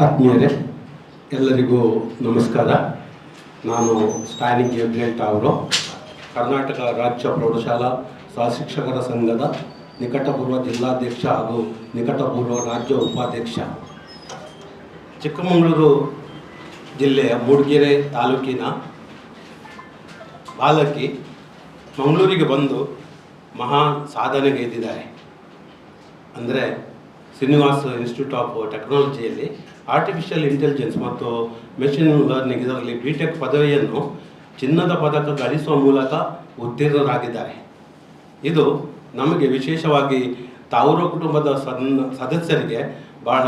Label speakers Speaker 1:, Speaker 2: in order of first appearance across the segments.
Speaker 1: ಆತ್ಮೀಯರೇ, ಎಲ್ಲರಿಗೂ ನಮಸ್ಕಾರ. ನಾನು ಸ್ಟ್ಯಾನಿಂಗ್ ಗೇಬ್ರಿಯಲ್ ಅವರು, ಕರ್ನಾಟಕ ರಾಜ್ಯ ಪ್ರೌಢಶಾಲಾ ಸಹಶಿಕ್ಷಕರ ಸಂಘದ ನಿಕಟಪೂರ್ವ ಜಿಲ್ಲಾಧ್ಯಕ್ಷ ಹಾಗೂ ನಿಕಟಪೂರ್ವ ರಾಜ್ಯ ಉಪಾಧ್ಯಕ್ಷ. ಚಿಕ್ಕಮಗಳೂರು ಜಿಲ್ಲೆಯ ಮೂಡಿಗೆರೆ ತಾಲೂಕಿನ ಬಾಲಕಿ ಮಂಗಳೂರಿಗೆ ಬಂದು ಮಹಾನ್ ಸಾಧನೆಗೈದಿದ್ದಾರೆ. ಅಂದರೆ ಶ್ರೀನಿವಾಸ್ ಇನ್ಸ್ಟಿಟ್ಯೂಟ್ ಆಫ್ ಟೆಕ್ನಾಲಜಿಯಲ್ಲಿ ಆರ್ಟಿಫಿಷಿಯಲ್ ಇಂಟೆಲಿಜೆನ್ಸ್ ಮತ್ತು ಮೆಷಿನ್ ಲರ್ನಿಂಗ್ ಇದರಲ್ಲಿ BTech ಪದವಿಯನ್ನು ಚಿನ್ನದ ಪದಕ ಗಳಿಸುವ ಮೂಲಕ ಉತ್ತೀರ್ಣರಾಗಿದ್ದಾರೆ. ಇದು ನಮಗೆ ವಿಶೇಷವಾಗಿ ತಾವೂರು ಕುಟುಂಬದ ಸದಸ್ಯರಿಗೆ ಬಹಳ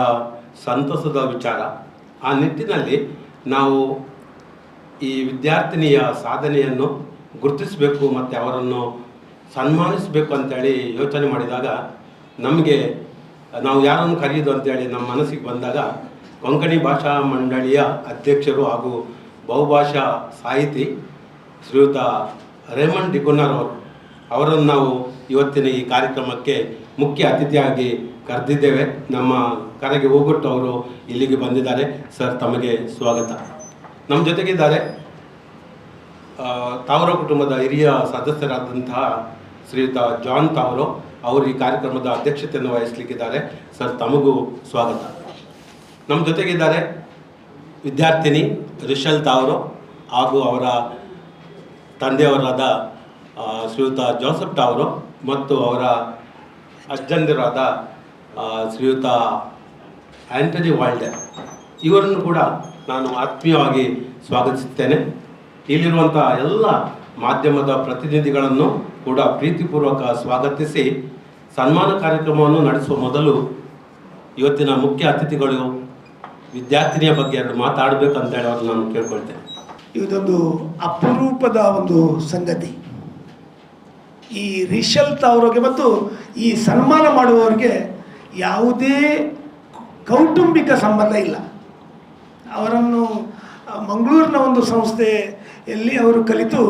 Speaker 1: ಸಂತಸದ ವಿಚಾರ. ಆ ನಿಟ್ಟಿನಲ್ಲಿ ನಾವು ಈ ವಿದ್ಯಾರ್ಥಿನಿಯ ಸಾಧನೆಯನ್ನು ಗುರುತಿಸಬೇಕು ಮತ್ತು ಅವರನ್ನು ಸನ್ಮಾನಿಸಬೇಕು ಅಂತೇಳಿ ಯೋಚನೆ ಮಾಡಿದಾಗ ನಮಗೆ ನಾವು ಯಾರನ್ನು ಕರೆಯೋದು ಅಂತೇಳಿ ನಮ್ಮ ಮನಸ್ಸಿಗೆ ಬಂದಾಗ ಕೊಂಕಣಿ ಭಾಷಾ ಮಂಡಳಿಯ ಅಧ್ಯಕ್ಷರು ಹಾಗೂ ಬಹುಭಾಷಾ ಸಾಹಿತಿ ಶ್ರೀಯುತ ರೇಮಂಡ್ ಡಿಗುನ್ನರ್ ಅವರನ್ನು ನಾವು ಇವತ್ತಿನ ಈ ಕಾರ್ಯಕ್ರಮಕ್ಕೆ ಮುಖ್ಯ ಅತಿಥಿಯಾಗಿ ಕರೆದಿದ್ದೇವೆ. ನಮ್ಮ ಕರೆಗೆ ಹೋಗ್ಬಿಟ್ಟು ಅವರು ಇಲ್ಲಿಗೆ ಬಂದಿದ್ದಾರೆ. ಸರ್, ತಮಗೆ ಸ್ವಾಗತ. ನಮ್ಮ ಜೊತೆಗಿದ್ದಾರೆ ತಾವೂರು ಕುಟುಂಬದ ಹಿರಿಯ ಸದಸ್ಯರಾದಂತಹ ಶ್ರೀಯುತ ಜಾನ್ ತಾವೂರು ಅವರು ಈ ಕಾರ್ಯಕ್ರಮದ ಅಧ್ಯಕ್ಷತೆಯನ್ನು ವಹಿಸಲಿಕ್ಕಿದ್ದಾರೆ. ಸರ್, ತಮಗೂ ಸ್ವಾಗತ. ನಮ್ಮ ಜೊತೆಗಿದ್ದಾರೆ ವಿದ್ಯಾರ್ಥಿನಿ ರಿಷಲ್ ತಾವೂರು ಹಾಗೂ ಅವರ ತಂದೆಯವರಾದ ಶ್ರೀಯುತ ಜೋಸೆಫ್ ತಾವೂರು ಮತ್ತು ಅವರ ಅಜ್ಜಂದಿರಾದ ಶ್ರೀಯುತ ಆಂಟನಿ ವಾಲ್ಡರ್. ಇವರನ್ನು ಕೂಡ ನಾನು ಆತ್ಮೀಯವಾಗಿ ಸ್ವಾಗತಿಸುತ್ತೇನೆ. ಇಲ್ಲಿರುವಂಥ ಎಲ್ಲ ಮಾಧ್ಯಮದ ಪ್ರತಿನಿಧಿಗಳನ್ನು ಕೂಡ ಪ್ರೀತಿಪೂರ್ವಕ ಸ್ವಾಗತಿಸಿ ಸನ್ಮಾನ ಕಾರ್ಯಕ್ರಮವನ್ನು ನಡೆಸುವ ಮೊದಲು ಇವತ್ತಿನ ಮುಖ್ಯ ಅತಿಥಿಗಳು ವಿದ್ಯಾರ್ಥಿನಿಯ ಬಗ್ಗೆ ಎರಡು ಮಾತಾಡಬೇಕಂತೇಳಿ ಅವ್ರು ನಾನು ಕೇಳ್ಕೊಳ್ತೇನೆ.
Speaker 2: ಇದೊಂದು ಅಪರೂಪದ ಒಂದು ಸಂಗತಿ. ಈ ರಿಷಲ್ ಅವರಿಗೆ ಮತ್ತು ಈ ಸನ್ಮಾನ ಮಾಡುವವರಿಗೆ ಯಾವುದೇ ಕೌಟುಂಬಿಕ ಸಂಬಂಧ ಇಲ್ಲ. ಅವರನ್ನು ಮಂಗಳೂರಿನ ಒಂದು ಸಂಸ್ಥೆಯಲ್ಲಿ ಅವರು ಕಲಿತು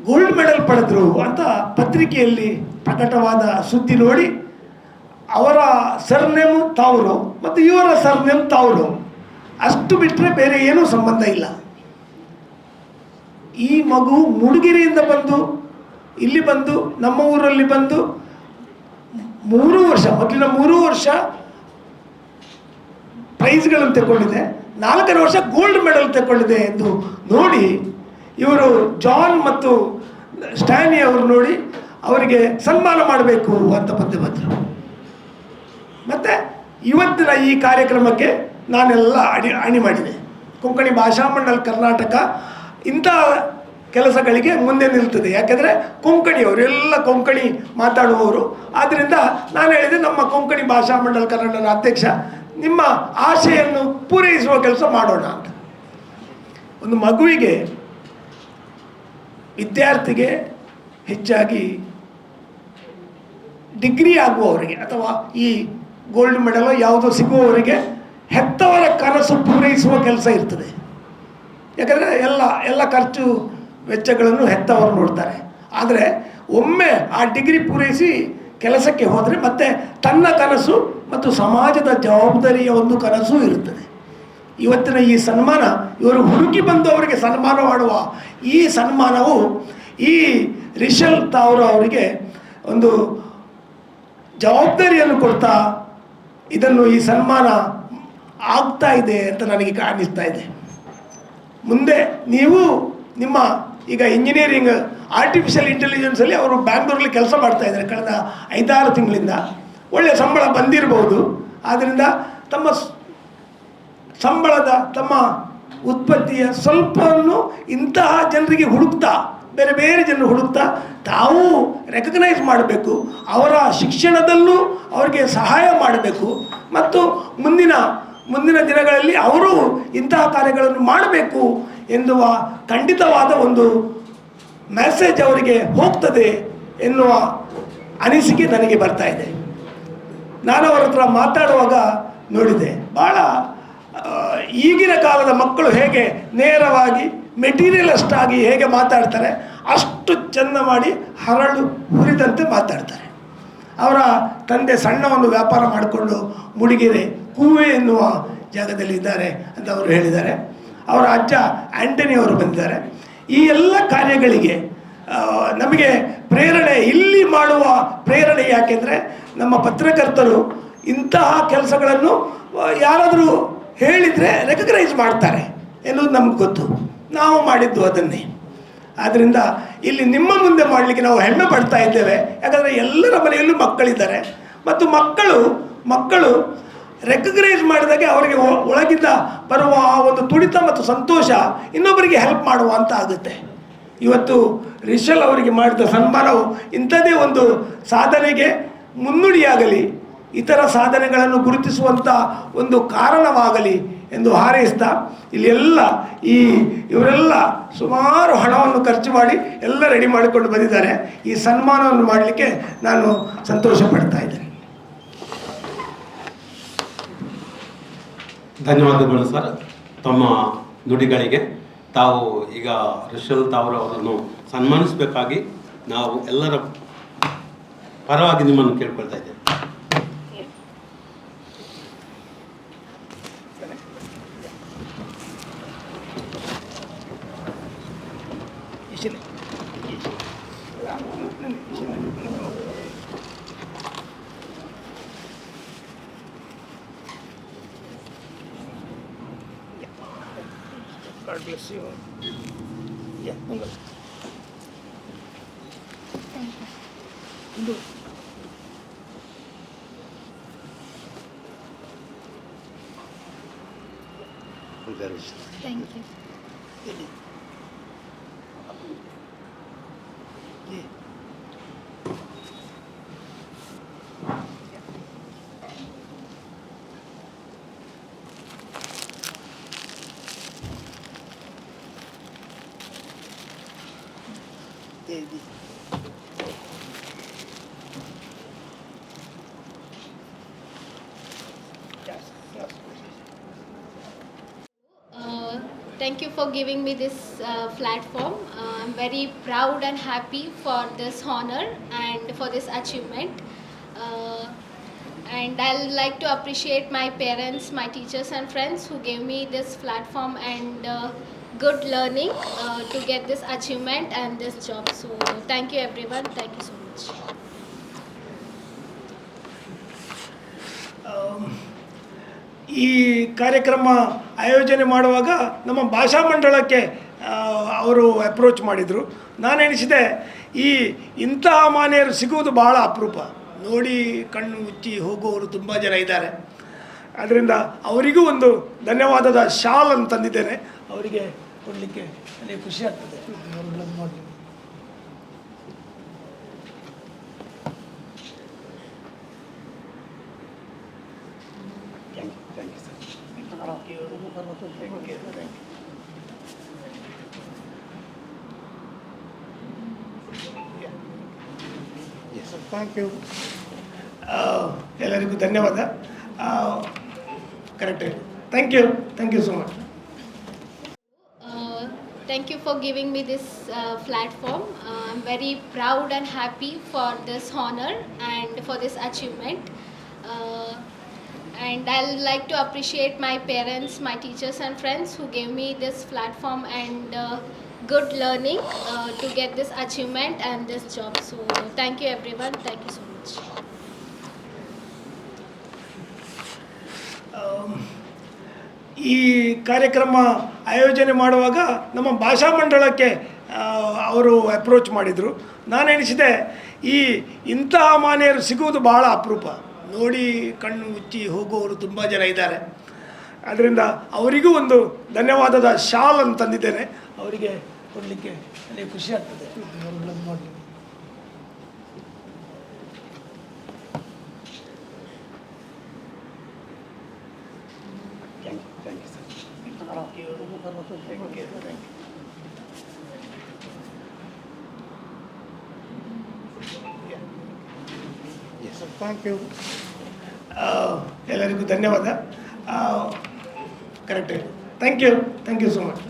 Speaker 2: ಗೋಲ್ಡ್ ಮೆಡಲ್ ಪಡೆದರು ಅಂತ ಪತ್ರಿಕೆಯಲ್ಲಿ ಪ್ರಕಟವಾದ ಸುದ್ದಿ ನೋಡಿ ಅವರ ಸರ್ನೇಮ್ ತಾವೂರು ಮತ್ತು ಇವರ ಸರ್ನೇಮ್ ತಾವೂರು, ಅಷ್ಟು ಬಿಟ್ಟರೆ ಬೇರೆ ಏನೂ ಸಂಬಂಧ ಇಲ್ಲ. ಈ ಮಗು ಮೂಡಿಗೆರೆಯಿಂದ ಬಂದು ಇಲ್ಲಿ ಬಂದು ನಮ್ಮ ಊರಲ್ಲಿ ಬಂದು 3 ವರ್ಷ ಮೊದಲಿನ 3 ವರ್ಷ ಪ್ರೈಸ್ಗಳನ್ನು ತಗೊಂಡಿದೆ, 4ನೇ ವರ್ಷ ಗೋಲ್ಡ್ ಮೆಡಲ್ ತಗೊಂಡಿದೆ ಎಂದು ನೋಡಿ ಇವರು ಜಾನ್ ಮತ್ತು ಸ್ಟ್ಯಾನಿ ಅವರು ನೋಡಿ ಅವರಿಗೆ ಸನ್ಮಾನ ಮಾಡಬೇಕು ಅಂತ ಬಂದರು. ಮತ್ತು ಇವತ್ತಿನ ಈ ಕಾರ್ಯಕ್ರಮಕ್ಕೆ ನಾನೆಲ್ಲ ಅಣಿ ಮಾಡಿದೆ. ಕೊಂಕಣಿ ಭಾಷಾ ಮಂಡಲ ಕರ್ನಾಟಕ ಇಂಥ ಕೆಲಸಗಳಿಗೆ ಮುಂದೆ ನಿಲ್ತದೆ. ಯಾಕೆಂದರೆ ಕೊಂಕಣಿಯವರು ಎಲ್ಲ ಕೊಂಕಣಿ ಮಾತಾಡುವವರು. ಆದ್ದರಿಂದ ನಾನು ಹೇಳಿದೆ, ನಮ್ಮ ಕೊಂಕಣಿ ಭಾಷಾ ಮಂಡಲ ಕರ್ನಾಟಕದ ಅಧ್ಯಕ್ಷ, ನಿಮ್ಮ ಆಶೆಯನ್ನು ಪೂರೈಸುವ ಕೆಲಸ ಮಾಡೋಣ ಅಂತ. ಒಂದು ಮಗುವಿಗೆ, ವಿದ್ಯಾರ್ಥಿಗೆ, ಹೆಚ್ಚಾಗಿ ಡಿಗ್ರಿ ಆಗುವವರಿಗೆ ಅಥವಾ ಈ ಗೋಲ್ಡ್ ಮೆಡಲು ಯಾವುದೋ ಸಿಗುವವರಿಗೆ ಹೆತ್ತವರ ಕನಸು ಪೂರೈಸುವ ಕೆಲಸ ಇರ್ತದೆ. ಯಾಕಂದರೆ ಎಲ್ಲ ಖರ್ಚು ವೆಚ್ಚಗಳನ್ನು ಹೆತ್ತವರು ನೋಡ್ತಾರೆ. ಆದರೆ ಒಮ್ಮೆ ಆ ಡಿಗ್ರಿ ಪೂರೈಸಿ ಕೆಲಸಕ್ಕೆ ಹೋದರೆ ಮತ್ತೆ ತನ್ನ ಕನಸು ಮತ್ತು ಸಮಾಜದ ಜವಾಬ್ದಾರಿಯ ಒಂದು ಕನಸು ಇರುತ್ತದೆ. ಇವತ್ತಿನ ಈ ಸನ್ಮಾನ ಇವರು ಹುಡುಕಿ ಬಂದವರಿಗೆ ಸನ್ಮಾನ ಮಾಡುವ ಈ ಸನ್ಮಾನವು ಈ ರಿಷಲ್ ತಾವೂರು ಅವರಿಗೆ ಒಂದು ಜವಾಬ್ದಾರಿಯನ್ನು ಕೊಡ್ತಾ ಇದನ್ನು ಈ ಸನ್ಮಾನ ಆಗ್ತಾ ಇದೆ ಅಂತ ನನಗೆ ಕಾಣಿಸ್ತಾ ಇದೆ. ಮುಂದೆ ನೀವು ನಿಮ್ಮ ಈಗ ಇಂಜಿನಿಯರಿಂಗ್ ಆರ್ಟಿಫಿಷಿಯಲ್ ಇಂಟೆಲಿಜೆನ್ಸಲ್ಲಿ ಅವರು ಬ್ಯಾಂಗ್ಳೂರಲ್ಲಿ ಕೆಲಸ ಮಾಡ್ತಾ ಇದ್ದಾರೆ ಕಳೆದ 5-6 ತಿಂಗಳಿಂದ. ಒಳ್ಳೆಯ ಸಂಬಳ ಬಂದಿರಬಹುದು. ಆದ್ದರಿಂದ ತಮ್ಮ ಸಂಬಳದ ತಮ್ಮ ಉತ್ಪತ್ತಿಯ ಸ್ವಲ್ಪವನ್ನು ಇಂತಹ ಜನರಿಗೆ ಹುಡುಕ್ತಾ, ಬೇರೆ ಬೇರೆ ಜನರು ಹುಡುಕ್ತಾ ತಾವು ರೆಕಗ್ನೈಸ್ ಮಾಡಬೇಕು, ಅವರ ಶಿಕ್ಷಣದಲ್ಲೂ ಅವರಿಗೆ ಸಹಾಯ ಮಾಡಬೇಕು ಮತ್ತು ಮುಂದಿನ ದಿನಗಳಲ್ಲಿ ಅವರು ಇಂತಹ ಕಾರ್ಯಗಳನ್ನು ಮಾಡಬೇಕು ಎನ್ನುವ ಖಂಡಿತವಾದ ಒಂದು ಮೆಸೇಜ್ ಅವರಿಗೆ ಹೋಗ್ತದೆ ಎನ್ನುವ ಅನಿಸಿಕೆ ನನಗೆ ಬರ್ತಾ ಇದೆ. ನಾನು ಅವರ ಹತ್ರ ಮಾತಾಡುವಾಗ ನೋಡಿದೆ, ಭಾಳ ಈಗಿನ ಕಾಲದ ಮಕ್ಕಳು ಹೇಗೆ ನೇರವಾಗಿ ಮೆಟೀರಿಯಲಿಸ್ಟ್ ಆಗಿ ಹೇಗೆ ಮಾತಾಡ್ತಾರೆ ಅಷ್ಟು ಚೆಂದ ಮಾಡಿ ಹರಳು ಹುರಿದಂತೆ ಮಾತಾಡ್ತಾರೆ. ಅವರ ತಂದೆ ಸಣ್ಣ ಒಂದು ವ್ಯಾಪಾರ ಮಾಡಿಕೊಂಡು ಮೂಡಿಗೆರೆ ಕೂವೆ ಎನ್ನುವ ಜಾಗದಲ್ಲಿ ಇದ್ದಾರೆ ಅಂತ ಅವರು ಹೇಳಿದ್ದಾರೆ. ಅವರ ಅಜ್ಜ ಆಂಟನಿ ಅವರು ಬಂದಿದ್ದಾರೆ. ಈ ಎಲ್ಲ ಕಾರ್ಯಗಳಿಗೆ ನಮಗೆ ಪ್ರೇರಣೆ ಇಲ್ಲಿ ಮಾಡುವ ಪ್ರೇರಣೆ ಯಾಕೆಂದರೆ ನಮ್ಮ ಪತ್ರಕರ್ತರು ಇಂತಹ ಕೆಲಸಗಳನ್ನು ಯಾರಾದರೂ ಹೇಳಿದರೆ ರೆಕಗ್ನೈಸ್ ಮಾಡ್ತಾರೆ ಎನ್ನುವುದು ನಮ್ಗೆ ಗೊತ್ತು. ನಾವು ಮಾಡಿದ್ದು ಅದನ್ನೇ. ಆದ್ದರಿಂದ ಇಲ್ಲಿ ನಿಮ್ಮ ಮುಂದೆ ಮಾಡಲಿಕ್ಕೆ ನಾವು ಹೆಮ್ಮೆ ಪಡ್ತಾ ಇದ್ದೇವೆ. ಯಾಕಂದರೆ ಎಲ್ಲರ ಮನೆಯಲ್ಲೂ ಮಕ್ಕಳಿದ್ದಾರೆ ಮತ್ತು ಮಕ್ಕಳು ರೆಕಗ್ನೈಸ್ ಮಾಡಿದಾಗೆ ಅವರಿಗೆ ಒಳಗಿಂದ ಬರುವ ಆ ಒಂದು ತುಡಿತ ಮತ್ತು ಸಂತೋಷ ಇನ್ನೊಬ್ಬರಿಗೆ ಹೆಲ್ಪ್ ಮಾಡುವಂತ ಆಗುತ್ತೆ. ಇವತ್ತು ರಿಷಲ್ ಅವರಿಗೆ ಮಾಡಿದ ಸನ್ಮಾನವು ಇಂಥದ್ದೇ ಒಂದು ಸಾಧನೆಗೆ ಮುನ್ನುಡಿಯಾಗಲಿ, ಇತರ ಸಾಧನೆಗಳನ್ನು ಗುರುತಿಸುವಂಥ ಒಂದು ಕಾರಣವಾಗಲಿ ಎಂದು ಹಾರೈಸ್ತಾ, ಇಲ್ಲಿ ಇವರೆಲ್ಲ ಸುಮಾರು ಹಣವನ್ನು ಖರ್ಚು ಮಾಡಿ ಎಲ್ಲ ರೆಡಿ ಮಾಡಿಕೊಂಡು ಬಂದಿದ್ದಾರೆ. ಈ ಸನ್ಮಾನವನ್ನು ಮಾಡಲಿಕ್ಕೆ ನಾನು ಸಂತೋಷ ಪಡ್ತಾ ಇದ್ದೇನೆ.
Speaker 1: ಧನ್ಯವಾದಗಳು ಸರ್ ತಮ್ಮ ನುಡಿಗಳಿಗೆ. ತಾವು ಈಗ ರಿಷಲ್ ತಾವ್ರ ಅವರನ್ನು ಸನ್ಮಾನಿಸಬೇಕಾಗಿ ನಾವು ಎಲ್ಲರ ಪರವಾಗಿ ನಿಮ್ಮನ್ನು ಕೇಳ್ಕೊಳ್ತಾ ಇದ್ದೇವೆ.
Speaker 2: God bless you. Yeah, Thank you.
Speaker 3: Thank you.
Speaker 2: Yeah.
Speaker 3: Thank you for giving me this platform. I'm very proud and happy for this honor and for this achievement. And I'd like to appreciate my parents, my teachers and friends who gave me this platform and good learning to get this achievement and this job. So thank you everyone. Thank you so much.
Speaker 2: ಈ ಕಾರ್ಯಕ್ರಮ ಆಯೋಜನೆ ಮಾಡುವಾಗ ನಮ್ಮ ಭಾಷಾ ಮಂಡಳಕ್ಕೆ ಅವರು approach ಮಾಡಿದರು. ನಾನು ಎಣಿಸಿದೆ ಇಂತಹ ಮಾನ್ಯರು ಸಿಗುವುದು ಬಹಳ ಅಪರೂಪ. ನೋಡಿ ಕಣ್ಣು ಮುಚ್ಚಿ ಹೋಗುವವರು ತುಂಬ ಜನ ಇದ್ದಾರೆ. ಅದರಿಂದ ಅವರಿಗೂ ಒಂದು ಧನ್ಯವಾದದ ಶಾಲ್ ಅಂತ ತಂದಿದ್ದೇನೆ. ಅವರಿಗೆ ಕೊಡಲಿಕ್ಕೆ ನನಗೆ ಖುಷಿ ಆಗ್ತದೆ. Thank you. ಎಲ್ಲರಿಗೂ ಧನ್ಯವಾದ. Correct. Thank you so much.
Speaker 3: Thank you for giving me this platform. I'm very proud and happy for this honor and for this achievement. And I'd like to appreciate my parents, my teachers and friends who gave me this platform and good learning to get this achievement and this job. So thank you everyone. Thank you so much.
Speaker 2: ಈ ಕಾರ್ಯಕ್ರಮ ಆಯೋಜನೆ ಮಾಡುವಾಗ ನಮ್ಮ ಭಾಷಾ ಮಂಡಳಕ್ಕೆ ಅವರು approach ಮಾಡಿದರು. ನಾನು ಎಣಿಸಿದೆ ಇಂತಹ ಮಾನ್ಯರು ಸಿಗುವುದು ಬಹಳ ಅಪರೂಪ. ನೋಡಿ ಕಣ್ಣು ಮುಚ್ಚಿ ಹೋಗುವವರು ತುಂಬ ಜನ ಇದ್ದಾರೆ. ಅದರಿಂದ ಅವರಿಗೂ ಒಂದು ಧನ್ಯವಾದದ ಶಾಲ್ ಅಂತ ತಂದಿದ್ದೇನೆ. ಅವರಿಗೆ ಕೊಡಲಿಕ್ಕೆ ನನಗೆ ಖುಷಿ ಆಗ್ತದೆ. Thank you. ಎಲ್ಲರಿಗೂ ಧನ್ಯವಾದ. Correct. Thank you so much.